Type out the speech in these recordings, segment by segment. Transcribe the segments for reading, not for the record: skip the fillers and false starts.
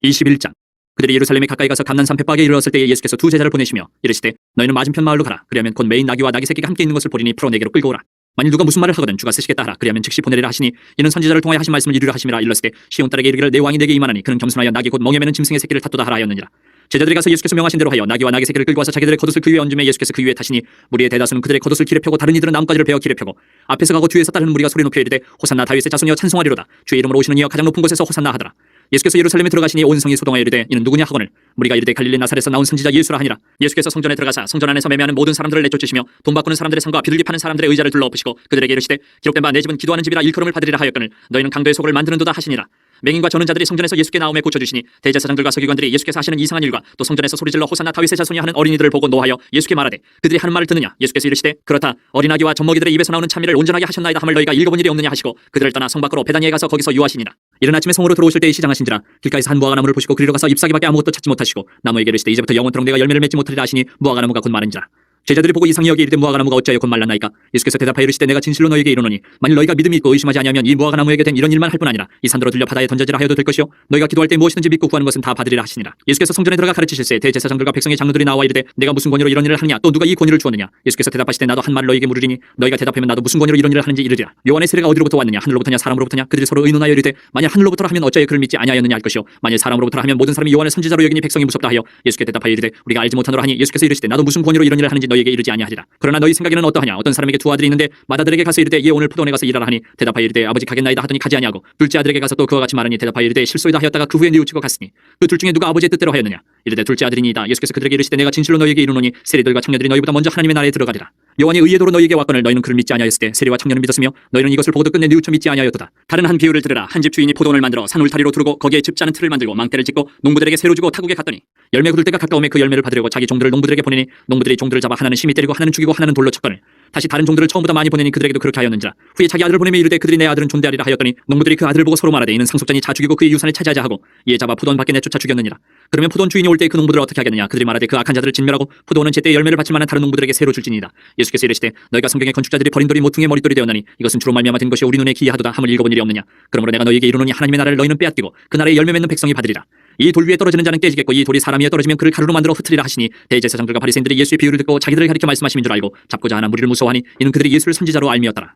21장. 그들이 예루살렘에 가까이 가서 감난산 벳박에 이르렀을 때에 예수께서 두 제자를 보내시며 이르시되 너희는 맞은편 마을로 가라. 그리하면 곧 매인 나귀와 나귀 새끼가 함께 있는 것을 보리니 풀어 내게로 끌고 오라. 만일 누가 무슨 말을 하거든 주가 쓰시겠다 하라. 그리하면 즉시 보내리라 하시니 이는 선지자를 통하여 하신 말씀을 이루려 하심이라. 일렀을 때 시온 딸에게 이르기를 내 왕이 내게 임하나니 그는 겸손하여 나귀 곧 멍에 매는 짐승의 새끼를 탓도다 하라 하였느니라. 제자들이 가서 예수께서 명하신 대로 하여 나귀와 나귀 새끼를 끌고 와서 자기들의 겉옷을 그 위에 얹음에 예수께서 그 위에 타시니 무리의 대다수는 그들의 겉옷을 길에 펴고 다른 이들은 나뭇가지를 베어 길에 펴고 앞에서 가고 뒤에서 따르는 무리가 소리 높여 이르되 호산나 다윗의 자손이여 찬송하리로다. 주의 이름으로 오시는 이여 가장 높은 곳에서 호산나 하더라. 예수께서 예루살렘에 들어가시니 온 성이 소동하여 이르되 이는 누구냐 하거늘 무리가 이르되 갈릴리 나사렛에서 나온 선지자 예수라 하니라. 예수께서 성전에 들어가사 성전 안에서 매매하는 모든 사람들을 내쫓으시며 돈 바꾸는 사람들의 상과 비둘기 파는 사람들의 의자를 둘러 엎으시고 그들에게 이르시되 기록된 바 내 집은 기도하는 집이라 일컬음을 받으리라 하였거늘 너희는 강도의 소굴을 만드는도다 하시니라. 맹인과 저는 자들이 성전에서 예수께 나옴에 고쳐주시니 대제사장들과 서기관들이 예수께서 하시는 이상한 일과 또 성전에서 소리질러 호산나 다윗의 자손이 하는 어린이들을 보고 노하여 예수께 말하되 그들이 하는 말을 듣느냐. 예수께서 이르시되 그렇다. 어린아기와 젖먹이들의 입에서 나오는 찬미를 온전하게 하셨나이다 함을 너희가 읽어본 일이 없느냐 하시고 그들을 떠나 성 밖으로 베다니에 가서 거기서 유하시니라. 이른 아침에 성으로 들어오실 때에 시장하신지라 길가에서 한 무화과 나무를 보시고 그리로 가서 잎사귀밖에 아무것도 찾지 못하시고 나무에게 이르시되 이제부터 영원토록 내가 열매를 맺지 못하리라 하시니 무화과 나무가 곧 마른지라. 제자들이 보고 이상히 여기 이르되 무화과 나무가 어찌하여 곧 말랐나이까. 예수께서 대답하여 이르시되 내가 진실로 너희에게 이르노니 만일 너희가 믿음이 있고 의심하지 아니하면 이 무화과 나무에게 된 이런 일만 할 뿐 아니라 이 산더러 들려 바다에 던져지라 하여도 될 것이요 너희가 기도할 때 무엇이든지 믿고 구하는 것은 다 받으리라 하시니라. 예수께서 성전에 들어가 가르치실세 대제사장들과 백성의 장로들이 나와 이르되 내가 무슨 권위로 이런 일을 하느냐 또 누가 이 권위를 주었느냐. 예수께서 대답하시되 나도 한 말을 너희에게 물으리니 너희가 대답하면 나도 무슨 권위로 이런 일을 하는지 이르리라. 요한의 세례가 어디로부터 왔느냐 하늘로부터냐 사람으로부터냐. 그들이 서로 의논하여 이르되 만일 하늘로부터라 하면 어찌하여 그를 믿지 아니하였느냐 할 것이요 만일 사람으로부터라 하면 모든 사람이 요한을 선지자로 여기니 백성이 무섭다 하여 예수께 대답하여 이르되 우리가 알지 못하노라 하니 예수께서 이르시되 나도 무슨 권위로 이런 일을 하는지 너희에게 이르지 아니하리라. 그러나 너희 생각에는 어떠하냐. 어떤 사람에게 두 아들이 있는데 맏아들에게 가서 이르되 예 오늘 포도원에 가서 일하라 하니 대답하여 이르되 아버지 가겠나이다 하더니 가지 아니하고 둘째 아들에게 가서 또 그와 같이 말하니 대답하여 이르되 실소이다 하였다가 그 후에 뉘우치고 갔으니 그 둘 중에 누가 아버지의 뜻대로 하였느냐. 이르되 둘째 아들이니이다. 예수께서 그들에게 이르시되 내가 진실로 너희에게 이르노니 세리들과 청년들이 너희보다 먼저 하나님의 나라에 들어가리라. 요한이 의의 도로 너희에게 왔거늘 너희는 그를 믿지 아니하였을 때 세리와 청년은 믿었으며 너희는 이것을 보고도 끝내 뉘우쳐 믿지 아니하였도다. 다른 한 비유를 들으라. 한 집 주인이 포도원을 만들어 산 울타리로 두르고 거기에 집 짜는 틀을 만들고 망대를 짓고 농부들에게 새로 주고 타국에 갔더니 열매 거둘 때가 가까움에 그 열매를 받으려고 자기 종들을 농부들에게 보내니 농부들이 종들을 잡아 하나는 심히 때리고 하나는 죽이고 하나는 돌로 쳤거늘 다시 다른 종들을 처음보다 많이 보내니 그들에게도 그렇게 하였는지라. 후에 자기 아들을 보내며 이르되 그들이 내 아들은 존대하리라 하였더니 농부들이 그 아들을 보고 서로 말하되 이는 상속자니 자 죽이고 그의 유산을 차지하자 하고 이에 잡아 포도원 밖에 내쫓아 죽였느니라. 그러면 포도원 주인이 올 때 그 농부들을 어떻게 하겠느냐. 그들이 말하되 그 악한 자들을 진멸하고 포도원은 제때 열매를 받을 만한 다른 농부들에게 새로 줄지니이다. 예수께서 이르시되 너희가 성경의 건축자들이 버린 돌이 모퉁이의 머릿돌이 되었나니 이것은 주로 말미암아 된 것이 우리 눈에 기이하도다 함을 읽어본 일이 없느냐. 그러므로 내가 너희에게 이르노니 하나님의 나라를 너희는 빼앗기고 그 나라에 열매 맺는 백성이 받으리라. 이 돌 위에 떨어지는 자는 깨지겠고 이 돌이 사람 위에 떨어지면 그를 가루로 만들어 흩으리라 하시니 대제사장들과 바리새인들이 예수의 비유를 듣고 자기들을 가리켜 말씀하심인 줄 알고 잡고자 하나 무리를 무서워하니 이는 그들이 예수를 선지자로 알미었더라.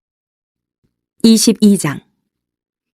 22장.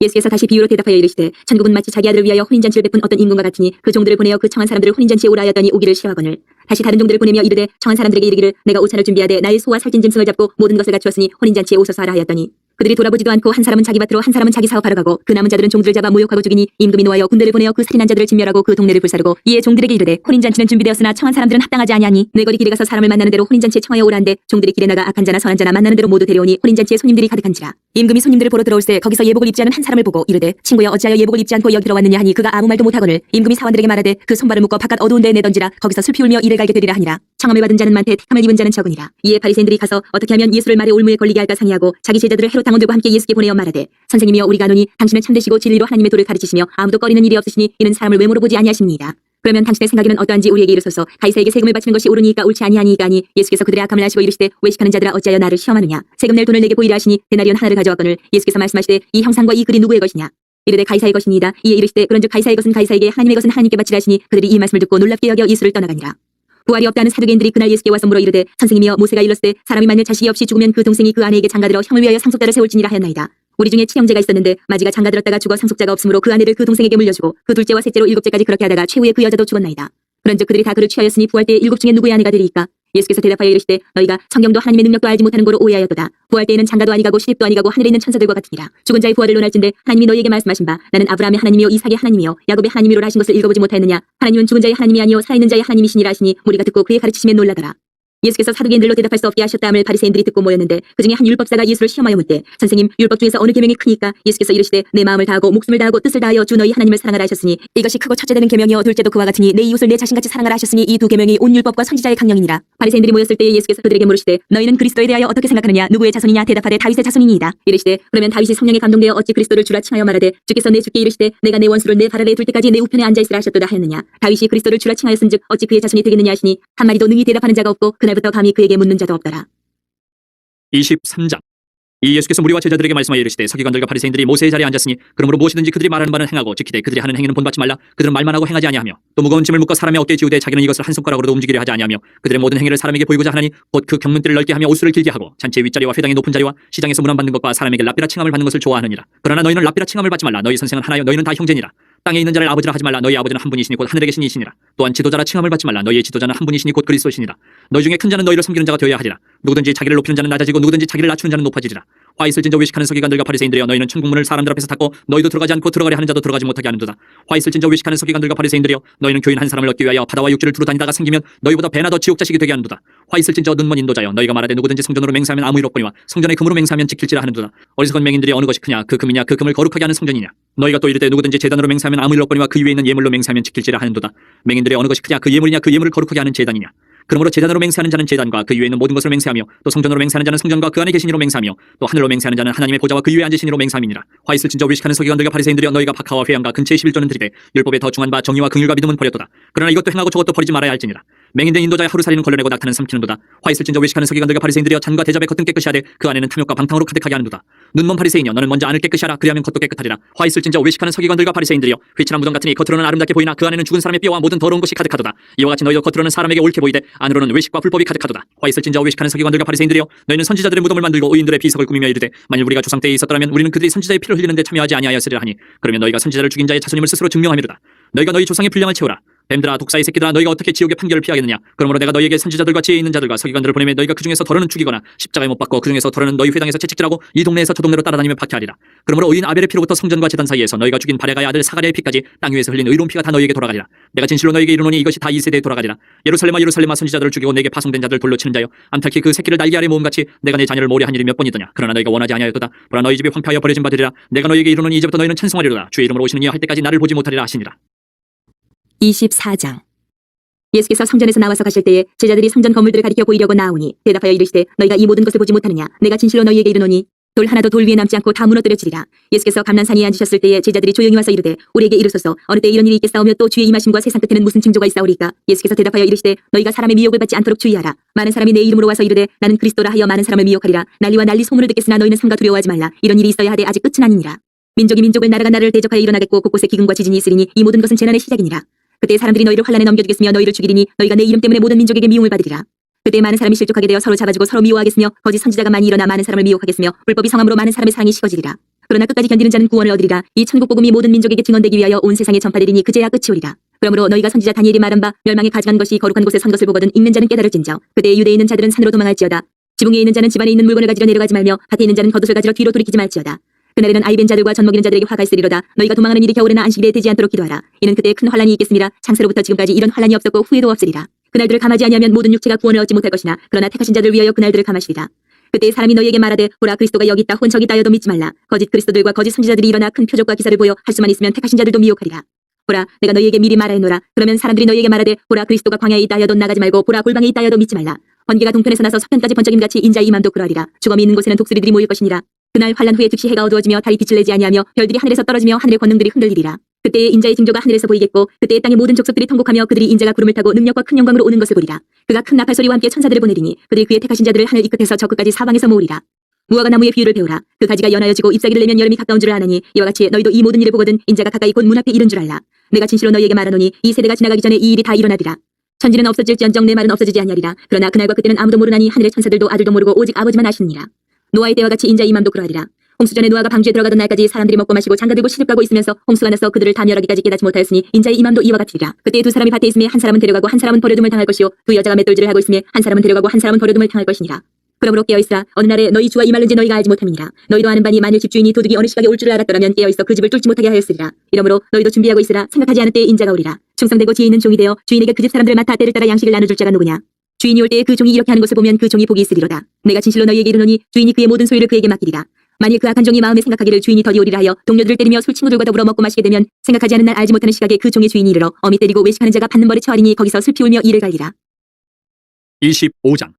예수께서 다시 비유로 대답하여 이르시되 천국은 마치 자기 아들을 위하여 혼인잔치를 베푼 어떤 임금과 같으니 그 종들을 보내어 그 청한 사람들을 혼인잔치에 오라 하였더니 오기를 싫어하거늘 다시 다른 종들을 보내며 이르되 청한 사람들에게 이르기를 내가 오찬을 준비하되 나의 소와 살찐 짐승을 잡고 모든 것을 갖추었으니 혼인잔치에 오소서 하라 하였더니 그들이 돌아보지도 않고 한 사람은 자기 밭으로 한 사람은 자기 사업하러 가고 그 남은 자들은 종들을 잡아 모욕하고 죽이니 임금이 노하여 군대를 보내어 그 살인한 자들을 진멸하고 그 동네를 불사르고 이에 종들에게 이르되 혼인잔치는 준비되었으나 청한 사람들은 합당하지 아니하니 내 거리 길에 가서 사람을 만나는 대로 혼인잔치에 청하여 오라는데 종들이 길에 나가 악한 자나 선한 자나 만나는 대로 모두 데려오니 혼인잔치에 손님들이 가득한지라. 임금이 손님들을 보러 들어올새 거기서 예복을 입지 않은 한 사람을 보고 이르되 친구여 어찌하여 예복을 입지 않고 여기 들어왔느냐 하니 그가 아무 말도 못하거늘 임금이 사원들에게 말하되 그 손발을 묶어 바깥 어두운 데에 내던지라 거기서 슬피 울며 이를 갈게 되리라 하니라. 청함을 받은 자는 많되 택함을 입은 자는 적으니라. 이에 바리새인들이 가서 어떻게 하면 예수를 말의 올무에 걸리게 할까 상의하고 자기 제자들을 헤롯 당원들과 함께 예수께 보내어 말하되 선생님이여 우리가 아노니 당신은 참되시고 진리로 하나님의 도를 가르치시며 아무도 꺼리는 일이 없으시니 이는 사람을 외모로 보지 아니하십니다. 그러면 당신의 생각에는 어떠한지 우리에게 이르소서. 가이사에게 세금을 바치는 것이 옳으니까 옳지 아니하니이까 하니 예수께서 그들의 악함을 아시고 이르시되 외식하는 자들아 어찌하여 나를 시험하느냐. 세금 낼 돈을 내게 보이라 하시니 데나리온 하나를 가져왔거늘 예수께서 말씀하시되 이 형상과 이 글이 누구의 것이냐. 이르되 가이사의 것이니이다. 이에 이르시되 그런즉 가이사의 것은 가이사에게 하나님의 것은 하나님께 바치라 하시니 그들이 이 말씀을 듣고 놀랍게 여겨 예수를 떠나가니라. 부활이 없다는 사두개인들이 그날 예수께 와서 물어 이르되 선생님이여 모세가 일렀을 때 사람이 만일 자식이 없이 죽으면 그 동생이 그 아내에게 장가들어 형을 위하여 상속자를 세울지니라 하였나이다. 우리 중에 친형제가 있었는데 마지가 장가들었다가 죽어 상속자가 없으므로 그 아내를 그 동생에게 물려주고 그 둘째와 셋째로 일곱째까지 그렇게 하다가 최후에 그 여자도 죽었나이다. 그런즉 그들이 다 그를 취하였으니 부활 때에 일곱 중에 누구의 아내가 되리이까. 예수께서 대답하여 이르시되 너희가 성경도 하나님의 능력도 알지 못하는 거로 오해하였도다. 부활 때에는 장가도 아니가고 시집도 아니가고 하늘에 있는 천사들과 같으니라. 죽은 자의 부활을 논할진대 하나님이 너희에게 말씀하신 바 나는 아브라함의 하나님이요 이삭의 하나님이요 야곱의 하나님이로라 하신 것을 읽어보지 못하였느냐. 하나님은 죽은 자의 하나님이 아니요 살아있는 자의 하나님이시니라 하시니 무리가 듣고 그의 가르치심에 놀라더라. 예수께서 사두개인들로 대답할 수 없게 하셨다 함을 바리새인들이 듣고 모였는데 그중에 한 율법사가 예수를 시험하여 묻되 선생님 율법 중에서 어느 계명이 크니까. 예수께서 이르시되 내 마음을 다하고 목숨을 다하고 뜻을 다하여 주 너희 하나님을 사랑하라 하셨으니 이것이 크고 첫째 되는 계명이요 둘째도 그와 같으니 내 이웃을 내 자신같이 사랑하라 하셨으니 이 두 계명이 온 율법과 선지자의 강령이니라. 바리새인들이 모였을 때에 예수께서 그들에게 물으시되 너희는 그리스도에 대하여 어떻게 생각하느냐. 누구의 자손이냐. 대답하되 다윗의 자손이니이다. 이르시되 그러면 다윗이 성령에 감동되어 어찌 그리스도를 주라 칭하여 말하되 주께서 내 주께 이르시되 내가 내 원수를 내 발 아래에 둘 때까지 내 우편에 앉아있으라 하셨도다 하였느냐. 다윗이 그리스도를 주라 칭하였은즉 어찌 그의 자손이 되겠느냐 하시니 한마디도 능히 대답하는 자가 없고 그날부터 감히 그에게 묻는 자도 없더라. 23장. 이 예수께서 무리와 제자들에게 말씀하여 이르시되 서기관들과 바리새인들이 모세의 자리에 앉았으니 그러므로 무엇이든지 그들이 말하는 바는 행하고 지키되 그들이 하는 행위는 본받지 말라. 그들은 말만 하고 행하지 아니하며 또 무거운 짐을 묶어 사람의 어깨에 지우되 자기는 이것을 한 손가락으로도 움직이려 하지 아니하며 그들의 모든 행위를 사람에게 보이고자 하나니 곧 그 경문대를 넓게 하며 옷수를 길게 하고 잔치의 윗자리와 회당의 높은 자리와 시장에서 문안받는 것과 사람에게 랍비라 칭함을 받는 것을 좋아하느니라. 그러나 너희는 랍비라 칭함을 받지 말라. 너희 선생은 하나요 너희는 다 형제니라. 땅에 있는 자를 아버지라 하지 말라. 너희 아버지는 한 분이시니 곧 하늘에 계신 이시니라. 또한 지도자라 칭함을 받지 말라. 너희의 지도자는 한 분이시니 곧 그리스도시니라. 너희 중에 큰 자는 너희를 섬기는 자가 되어야 하리라. 누구든지 자기를 높이는 자는 낮아지고 누구든지 자기를 낮추는 자는 높아지리라. 화 있을 진저 외식하는 서기관들과 바리새인들이여 너희는 천국문을 사람들 앞에서 닫고 너희도 들어가지 않고 들어가려 하는 자도 들어가지 못하게 하는도다. 화 있을 진저 외식하는 서기관들과 바리새인들이여 너희는 교인 한 사람을 얻기 위하여 바다와 육지를 두루 다니다가 생기면 너희보다 배나 더 지옥 자식이 되게 하는도다. 화 있을 진저 눈먼 인도자여 너희가 말하되 누구든지 성전으로 맹세하면 아무 일 없거니와 성전의 금으로 맹세하면 지킬지라 하는도다. 어리석은 맹인들이 어느 것이 크냐 그 금이냐 그 금을 거룩하게 하는 성전이냐. 너희가 또 이르되 누구든지 제단으로 맹세하면 아무 일 없거니와 그 위에 있는 예물로 맹세하면 지킬지라 하는도다. 맹인들이 어느 것이 크냐 그 예물이냐 그 예물을 거룩하게 하는 제단이냐. 그러므로 제단으로 맹세하는 자는 제단과 그 위에 있는 모든 것을 맹세하며 또 성전으로 맹세하는 자는 성전과 그 안에 계신 이로 맹세하며 또 하늘로 맹세하는 자는 하나님의 보좌와 그 위에 앉으신 이로 맹세함이니라. 화 있을 진저 외식하는 서기관들과 바리새인들이여 너희가 박하와 회양과 근처의 11조는 드리되 율법에 더 중한 바 정의와 긍휼과 믿음은 버렸도다. 그러나 이것도 행하고 저것도 버리지 말아야 할지니라. 맹인된 인도자의 하루살이는 걸러내고 낙타는 삼키는도다. 화 있을 진저 외식하는 서기관들과 바리새인들이여 잔과 대접에 겉은 깨끗이 하되 그 안에는 탐욕과 방탕으로 가득하게 하는도다. 눈먼 바리새인이여 너는 먼저 안을 깨끗이 하라. 그리하면 겉도 깨끗하리라. 화 있을 진저 외식하는 서기관들과 바리새인들이여 회칠한 무덤 같으니 겉으로는 아름답게 보이나 그 안에는 죽은 사람의 뼈와 모든 더러운 것이 가득하도다. 이와 같이 너희도 겉으로는 사람에게 옳게 보이되 안으로는 외식과 불법이 가득하도다. 화 있을 진저 외식하는 서기관들과 바리새인들이여 너희는 선지자들의 무덤을 만들고 의인들의 비석을 꾸미며 이르되 만일 우리가 조상 때에 있었더라면 우리는 그들이 선지자의 피를 흘리는데 참여하지 아니하였으리라 하니 그러면 너희가 선지자를 죽인 자의 자손임을 스스로 증명함이로다. 너희가 너희 조상의 분량을 채우라. 뱀들아 독사의 새끼들아 너희가 어떻게 지옥의 판결을 피하겠느냐. 그러므로 내가 너희에게 선지자들과 지혜 있는 자들과 서기관들을 보내며 너희가 그 중에서 더러는 죽이거나 십자가에 못 박고 그 중에서 더러는 너희 회당에서 채찍질하고 이 동네에서 저 동네로 따라다니며 박해하리라. 그러므로 의인 아벨의 피로부터 성전과 제단 사이에서 너희가 죽인 바레가의 아들 사가랴의 피까지 땅 위에서 흘린 의로운 피가 다 너희에게 돌아가리라. 내가 진실로 너희에게 이르노니 이것이 다 이 세대에 돌아가리라. 예루살렘아 예루살렘아 선지자들을 죽이고 내게 파송된 자들 돌로 치는 자여 암탉히 그 새끼를 날개 아래 모음같이 내가 내 자녀를 모려 한 일이 몇 번이더냐. 그러나 너희가 원하지 아니하였도다. 보라 너희 집이 황폐하여 버려진 바 되리라. 내가 너희에게 이르노니 이제부터 너희는 찬송하리로다. 주의 이름으로 오시는 이여 할 때까지 나를 보지 못하리라 하시니라. 24장. 예수께서 성전에서 나와서 가실 때에 제자들이 성전 건물들을 가리켜 보이려고 나오니 대답하여 이르시되 너희가 이 모든 것을 보지 못하느냐. 내가 진실로 너희에게 이르노니 돌 하나도 돌 위에 남지 않고 다 무너뜨려지리라. 예수께서 감난산에 앉으셨을 때에 제자들이 조용히 와서 이르되 우리에게 이르소서 어느 때 이런 일이 있겠사오며 또 주의 임하심과 세상 끝에는 무슨 징조가 있사오리까. 예수께서 대답하여 이르시되 너희가 사람의 미혹을 받지 않도록 주의하라. 많은 사람이 내 이름으로 와서 이르되 나는 그리스도라 하여 많은 사람을 미혹하리라. 난리와 난리 소문을 듣겠으나 너희는 삼가 두려워하지 말라. 이런 일이 있어야 하되 아직 끝은 아니니라. 민족이 민족을 나라가 나라를 대적하여 일어나겠고 곳곳에 기근과 지진이 있으리니 이 모든 것은 재난의 시작이니라. 그때 사람들이 너희를 환난에 넘겨주겠으며 너희를 죽이리니 너희가 내 이름 때문에 모든 민족에게 미움을 받으리라. 그때 많은 사람이 실족하게 되어 서로 잡아주고 서로 미워하겠으며 거짓 선지자가 많이 일어나 많은 사람을 미혹하겠으며 불법이 성함으로 많은 사람의 사랑이 식어지리라. 그러나 끝까지 견디는 자는 구원을 얻으리라. 이 천국 복음이 모든 민족에게 증언되기 위하여 온 세상에 전파되리니 그제야 끝이 오리라. 그러므로 너희가 선지자 다니엘이 말한 바 멸망에 가져간 것이 거룩한 곳에 선 것을 보거든 읽는 자는 깨달을진저. 그때 유대에 있는 자들은 산으로 도망할지어다. 지붕에 있는 자는 집안에 있는 물건을 가지러 내려가지 말며 밭에 있는 자는 겉옷을 가지러 뒤로 돌이키지 말지어다. 그날에는 아이 벤 자들과 젖 먹이는 자들에게 화가 있으리로다. 너희가 도망하는 일이 겨울에나 안식일에 되지 않도록 기도하라. 이는 그때 큰 환란이 있겠습니다. 창세로부터 지금까지 이런 환란이 없었고 후에도 없으리라. 그날들을 감하지 아니하면 모든 육체가 구원을 얻지 못할 것이나 그러나 택하신 자들 위하여 그날들을 감하시리라. 그때 사람이 너희에게 말하되 보라 그리스도가 여기 있다 혼척이 있다 하여도 믿지 말라. 거짓 그리스도들과 거짓 선지자들이 일어나 큰 표적과 기사를 보여 할 수만 있으면 택하신 자들도 미혹하리라. 보라 내가 너희에게 미리 말하노라. 그러면 사람들이 너희에게 말하되 보라 그리스도가 광야에 있다 하여도 나가지 말고 보라 골방에 있다 하여도 믿지 말라. 번개가 동편에서 나서 서편까지 번쩍임같이 인자의 임함도 그러하리라. 주검이 있는 곳에는 독수리들이 모일 것이니라. 그날 환란 후에 즉시 해가 어두워지며 달이 빛을 내지 아니하며 별들이 하늘에서 떨어지며 하늘의 권능들이 흔들리리라. 그때에 인자의 징조가 하늘에서 보이겠고 그때에 땅의 모든 족속들이 통곡하며 그들이 인자가 구름을 타고 능력과 큰 영광으로 오는 것을 보리라. 그가 큰 나팔 소리와 함께 천사들을 보내리니 그들이 그의 택하신 자들을 하늘 이 끝에서 저 끝까지 사방에서 모으리라. 무화과 나무의 비유를 배우라. 그 가지가 연하여지고 잎사귀를 내면 여름이 가까운 줄을 아나니 이와 같이 너희도 이 모든 일을 보거든 인자가 가까이 곧 문 앞에 이른 줄 알라. 내가 진실로 너희에게 말하노니 이 세대가 지나가기 전에 이 일이 다 일어나리라. 천지는 없어질지언정 내 말은 없어지지 아니하리라. 그러나 그날과 그때는 아무도 모르나니 하늘의 천사들도 아들도 모르고 오직 아버지만 아시느니라. 노아의 때와 같이 인자의 임함도 그러하리라. 홍수 전에 노아가 방주에 들어가던 날까지 사람들이 먹고 마시고 장가들고 시집가고 있으면서 홍수가 나서 그들을 다 멸하기까지 깨닫지 못하였으니 인자의 임함도 이와 같으리라. 그때 두 사람이 밭에 있음에 한 사람은 데려가고 한 사람은 버려둠을 당할 것이요 두 여자가 맷돌질을 하고 있음에 한 사람은 데려가고 한 사람은 버려둠을 당할 것이니라. 그러므로 깨어있으라. 어느 날에 너희 주와 임할는지 너희가 알지 못함이니라. 너희도 아는 바니 만일 집주인이 도둑이 어느 시각에 올 줄을 알았더라면 깨어있어 그 집을 뚫지 못하게 하였으리라. 이러므로 너희도 준비하고 있으라. 생각하지 않을 때에 인자가 오리라. 충성되고 지혜 있는 종이 되어 주인에게 그 집 사람들을 맡아 때를 따라 양식을 나눠줄 자가 누구냐. 주인이 올 때에 그 종이 이렇게 하는 것을 보면 그 종이 복이 있으리로다. 내가 진실로 너희에게 이르노니 주인이 그의 모든 소유를 그에게 맡기리라. 만일 그 악한 종이 마음에 생각하기를 주인이 더디 오리라 하여 동료들을 때리며 술 친구들과 더불어 먹고 마시게 되면 생각하지 않은 날 알지 못하는 시각에 그 종의 주인이 이르러 어미 때리고 외식하는 자가 받는 벌에 처하리니 거기서 슬피 울며 이를 갈리라. 25장.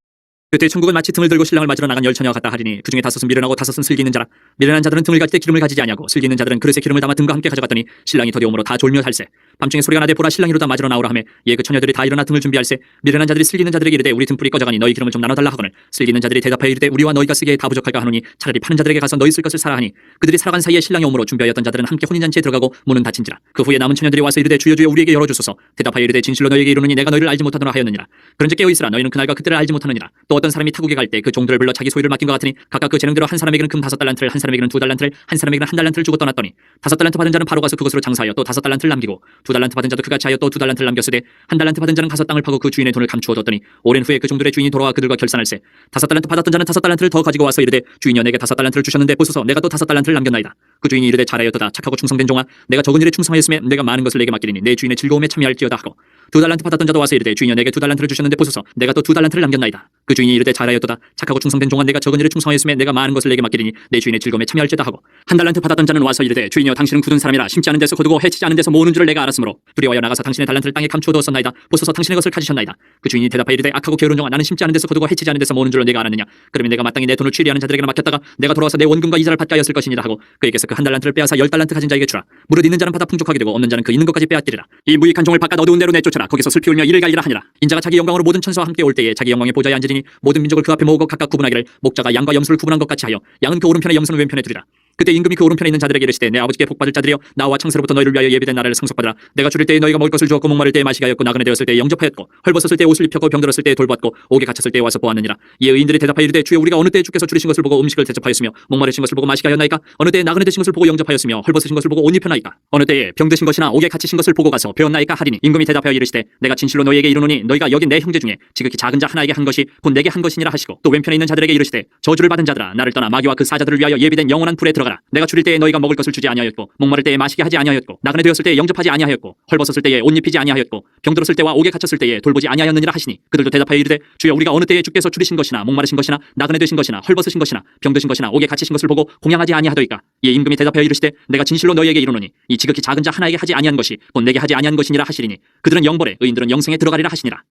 그때 천국은 마치 등을 들고 신랑을 맞으러 나간 열처녀와 같다 하리니 그중에 5은 미련하고 5은 슬기 있는 자라. 미련한 자들은 등을 가질 때 기름을 가지지 아니하고 슬기 있는 자들은 그릇에 기름을 담아 등과 함께 가져갔더니 신랑이 더디 오므로 다 졸며 살세. 밤중에 소리가 나되 보라 신랑이 이루다 맞으러 나오라 하매 예 그 처녀들이 다 일어나 등을 준비할세. 미련한 자들이 슬기 있는 자들에게 이르되 우리 등불이 꺼져가니 너희 기름을 좀 나눠달라 하거늘 슬기 있는 자들이 대답하여 이르되 우리와 너희가 쓰기에 다 부족할까 하노니 차라리 파는 자들에게 가서 너희 쓸 것을 사라 하니 그들이 살아간 사이에 신랑이 오므로 준비하였던 자들은 함께 혼인잔치에 들어가고 문은 닫힌지라. 그 후에 남은 처녀들이 와서 이르되 주여 주여 우리에게 열어주소서. 대답하여 이르되 진실로 너희에게 이르노니 내가 너희를 알지 못하더라 하였느니라. 그런즉 깨어 있으라 너희는 그날과 그때를 알지 못하느니라. 또 어떤 사람이 타국에 갈 때 그 종들을 불러 자기 소유를 맡긴 것 같으니 각각 그 재능대로 한 사람에게는 금 5달란트를 한 사람에게는 2달란트를 한 사람에게는 1달란트를 주고 떠났더니 5달란트 받은 자는 바로 가서 그것으로 장사하여 또 5달란트를 남기고 2달란트 받은 자도 그같이 하여 또 2달란트를 남겼으되 1달란트 받은 자는 가서 땅을 파고 그 주인의 돈을 감추어 뒀더니 오랜 후에 그 종들의 주인이 돌아와 그들과 결산할세. 5달란트 받았던 자는 5달란트를 더 가지고 와서 이르되 주인이여 내게 5달란트를 주셨는데 보소서 내가 또 5달란트를 남겼나이다. 그 주인이 이르되 잘하였도다 착하고 충성된 종아 내가 적은 일에 충성하였으면 내가 많은 것을 내게 맡기리니 내 주인의 즐거움에 참여할지어다 하고 2달란트 받았던 자도 와서 이르되 주인이여 내게 2달란트를 주셨는데 보소서 내가 또 2달란트를 남겼나이다. 그 주인이 이르되 잘하였도다 착하고 충성된 종아 내가 적은 일에 충성하였으면 내가 많은 것을 내게 맡기리니 내 주인의 즐거움에 참여할지어다 하고 1달란트 받았던 자는 와서 이르되 주인이여 당신은 굳은 사람이라 심지 않은 데서 거두고 해치지 않은 데서 모으는 줄을 내가 알았으므로 두려워하여 나가서 당신의 달란트를 땅에 감추어 두었었나이다. 보소서 당신의 것을 가지셨나이다. 그 주인이 대답하여 이르되 악하고 게으른 종아 나는 심지 않은 데서 거두고 해치지 않은 데서 모으는 줄로 내가 알았느냐. 그러면 내가 마땅히 내 돈을 취리하는 자들에게나 맡겼다가 내가 돌아와서 내 원금과 이자를 받게 하였을 것이니라 하고 그에게서 그 1달란트를 빼앗아 10달란트 가진 자에게 주라. 무릇 있는 자는 받아 풍족하게 되고 없는 자는 그 있는 것까지 빼앗기리라. 이 무익한 종을 바깥 어두운 데로 내쫓으라. 거기서 슬피 울며 이를 갈리라 하니라. 인자가 자기 영광으로 모든 천사와 함께 올 때에 자기 영광의 보좌에 앉으리니 모든 민족을 그 앞에 모으고 각각 구분하기를 목자가 양과 염소를 구분한 것 같이 하여 양은 그 오른편에 염소는 왼편에 두리라. 그때 임금이 그 오른편에 있는 자들에게 이르시되 내 아버지께 복받을 자들이여 나와 창세로부터 너희를 위하여 예비된 나라를 상속받으라. 내가 줄일 때에 너희가 먹을 것을 주었고 목마를 때에 마시게 하였고 나그네 되었을 때에 영접하였고 헐벗었을 때에 옷을 입혔고 병들었을 때에 돌봤고 옥에 갇혔을 때에 와서 보았느니라. 이에 의인들이 대답하여 이르되 주여 우리가 어느 때에 주께서 줄이신 것을 보고 음식을 대접하였으며 목마르신 것을 보고 마시게 하였나이까. 어느 때에 나그네 되신 것을 보고 영접하였으며 헐벗으신 것을 보고 옷 입혔나이까. 어느 때에 병드신 것이나 옥에 갇히신 것을 보고 가서 배웠나이까 하리니 임금이 대답하여 이르시되 내가 진실로 너희에게 이르노니 너희가 여기 내 형제 중에 지극히 작은 자 하나에게 한 것이 곧 내게 한 것이니라 하시고 또 왼편에 있는 자들에게 이르시되 저주를 받은 자들아 나를 떠나 마귀와 그 사자들을 위하여 예비된 영원한 불에 들어가라. 내가 줄일 때에 너희가 먹을 것을 주지 아니하였고 목마를 때에 마시게 하지 아니하였고 나그네 되었을 때에 영접하지 아니하였고 헐벗었을 때에 옷 입히지 아니하였고 병들었을 때와 옥에 갇혔을 때에 돌보지 아니하였느니라 하시니 그들도 대답하여 이르되 주여 우리가 어느 때에 주께서 줄이신 것이나 목마르신 것이나 나그네 되신 것이나 헐벗으신 것이나 병드신 것이나 옥에 갇히신 것을 보고 공양하지 아니하더이까. 이에 임금이 대답하여 이르시되 내가 진실로 너희에게 이르노니 이 지극히 작은 자 하나에게 하지 아니한 것이 곧 내게 하지 아니한 것이니라 하시리니 그들은 영벌에 의인들은 영생에 들어가리라 하시니라.